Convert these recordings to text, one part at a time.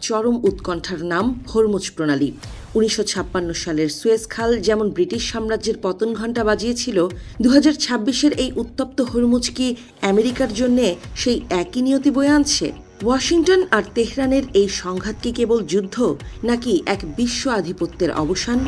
চরম উৎকণ্ঠার নাম হরমুজ প্রণালী। ১৯৫৬ সালের সুয়েজ খাল যেমন ব্রিটিশ সাম্রাজ্যের পতন ঘণ্টা বাজিয়েছিল, ২০২৬-এর এই উত্তপ্ত হরমুজ কি আমেরিকার জন্য সেই একই নিয়তি বয়ে আনছে? ওয়াশিংটন আর তেহরানের এই সংঘাত কি কেবল যুদ্ধ, নাকি এক বিশ্ব আধিপত্যের অবসান?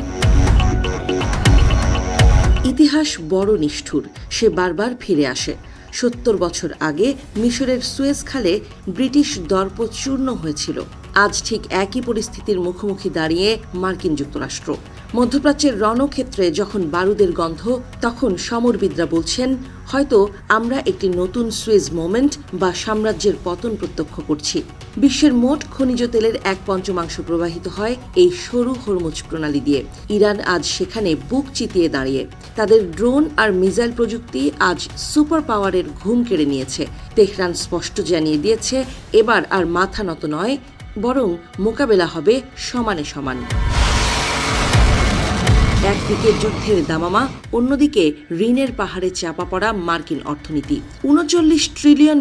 ইতিহাস বড় নিষ্ঠুর, সে বারবার ফিরে আসে। ৭০ বছর আগে মিশরের সুয়েজ খালে ব্রিটিশ দর্প চূর্ণ হয়েছিল। আজ ঠিক একই পরিস্থিতির মুখোমুখি দাঁড়িয়ে মার্কিন যুক্তরাষ্ট্র। মধ্যপ্রাচ্যের রণক্ষেত্রে যখন বারুদের গন্ধ, তখন সমরবিদরা বলছেন, হয়তো আমরা একটি নতুন সুয়েজ মোমেন্ট বা সাম্রাজ্যের পতন প্রত্যক্ষ করছি। বিশ্বের মোট খনিজ তেলের ১/৫ প্রবাহিত হয় এই সরু হরমুজ প্রণালী দিয়ে। ইরান আজ সেখানে বুক চিতিয়ে দাঁড়িয়ে। তাদের ড্রোন আর মিসাইল প্রযুক্তি আজ সুপার পাওয়ারের ঘুম কেড়ে নিয়েছে। তেহরান স্পষ্ট জানিয়ে দিয়েছে, এবার আর মাথা নত নয়, বরং মোকাবেলা হবে সমানে সমান। একদিকে যুদ্ধের দামামা, অন্যদিকে ঋণের পাহাড়ে চাপা পড়া মার্কিন অর্থনীতি। $৩৯ ট্রিলিয়ন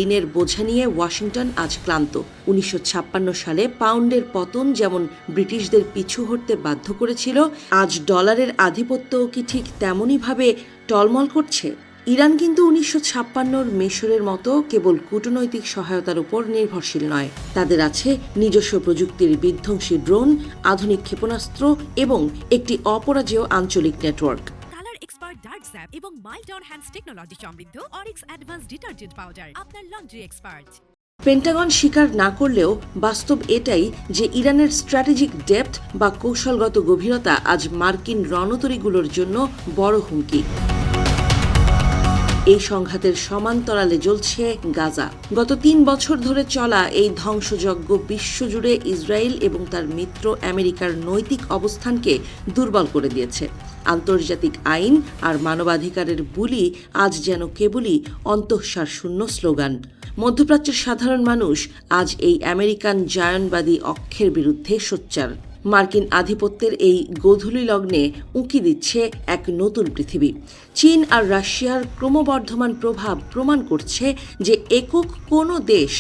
ঋণের বোঝা নিয়ে ওয়াশিংটন আজ ক্লান্ত। ১৯৫৬ সালে পাউন্ডের পতন যেমন ব্রিটিশদের পিছু হটতে বাধ্য করেছিল, আজ ডলারের আধিপত্যও কি ঠিক তেমনইভাবে টলমল করছে? ইরান কিন্তু ১৯৫৬-র মিশরের মতো কেবল কূটনৈতিক সহায়তার উপর নির্ভরশীল নয়। তাদের আছে নিজস্ব প্রযুক্তির বিধ্বংসী ড্রোন, আধুনিক ক্ষেপণাস্ত্র এবং একটি অপরাজেয় আঞ্চলিক network. Colour expert dark sap এবং মাইল্ড অন হ্যান্ডস টেকনোলজি সমৃদ্ধ অরিক্স অ্যাডভান্স ডিটারজেন্ট পাউডার, আপনার লন্ড্রি এক্সপার্ট। পেন্টাগন স্বীকার না করলেও বাস্তব এটাই যে ইরানের স্ট্র্যাটেজিক ডেপথ বা কৌশলগত গভীরতা আজ মার্কিন রণতরীগুলোর জন্য বড় হুমকি। এই সংঘাতের সমান্তরালে জ্বলছে গাজা। গত ৩ বছর ধরে চলা এই ধ্বংসযজ্ঞ বিশ্বজুড়ে ইসরায়েল এবং তার মিত্র আমেরিকার নৈতিক অবস্থানকে দুর্বল করে দিয়েছে। আন্তর্জাতিক আইন আর মানবাধিকারের বুলি আজ যেন কেবলই অন্তঃসার শূন্য স্লোগান। মধ্যপ্রাচ্যের সাধারণ মানুষ আজ এই আমেরিকান জায়নবাদী অক্ষের বিরুদ্ধে সোচ্চার। মার্কিন আধিপত্যের এই গোধূলি লগ্নে উঁকি দিচ্ছে এক নতুন পৃথিবী। চীন আর রাশিয়ার ক্রমবর্ধমান প্রভাব প্রমাণ করছে যে একক কোনো দেশ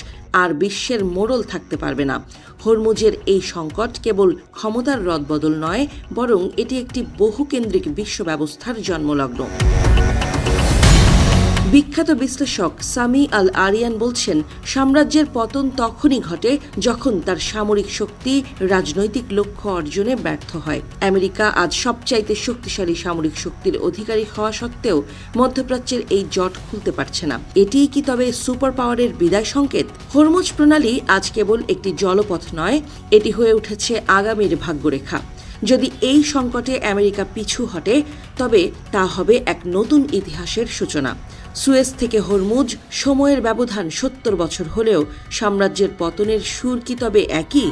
আর বিশ্বের মোড়ল থাকতে পারবে না। হরমুজের এই সংকট কেবল ক্ষমতার রদবদল নয়, বরং এটি একটি বহুকেন্দ্রিক বিশ্ব ব্যবস্থার জন্মলগ্ন। বিখ্যাত বিশ্লেষক সামি আল আরিয়ান বলছেন, সাম্রাজ্যের পতন তখনই ঘটে যখন তার সামরিক শক্তি রাজনৈতিক লক্ষ্য অর্জনে ব্যর্থ হয়। আমেরিকা আজ সবচাইতে শক্তিশালী সামরিক শক্তির অধিকারী হওয়া সত্ত্বেও মধ্যপ্রাচ্যের এই জট খুলতে পারছে না। এটিই কি তবে সুপার পাওয়ারের বিদায় সংকেত? হরমুজ প্রণালী আজ কেবল একটি জলপথ নয়, এটি হয়ে উঠেছে আগামীর ভাগ্যরেখা। যদি এই সংকটে আমেরিকা পিছু হটে, তবে তা হবে এক নতুন ইতিহাসের সূচনা। সুয়েজ থেকে হরমুজ, সময়ের ব্যবধান ৭০ বছর হলেও সাম্রাজ্যের পতনের সুর কি তবে একই?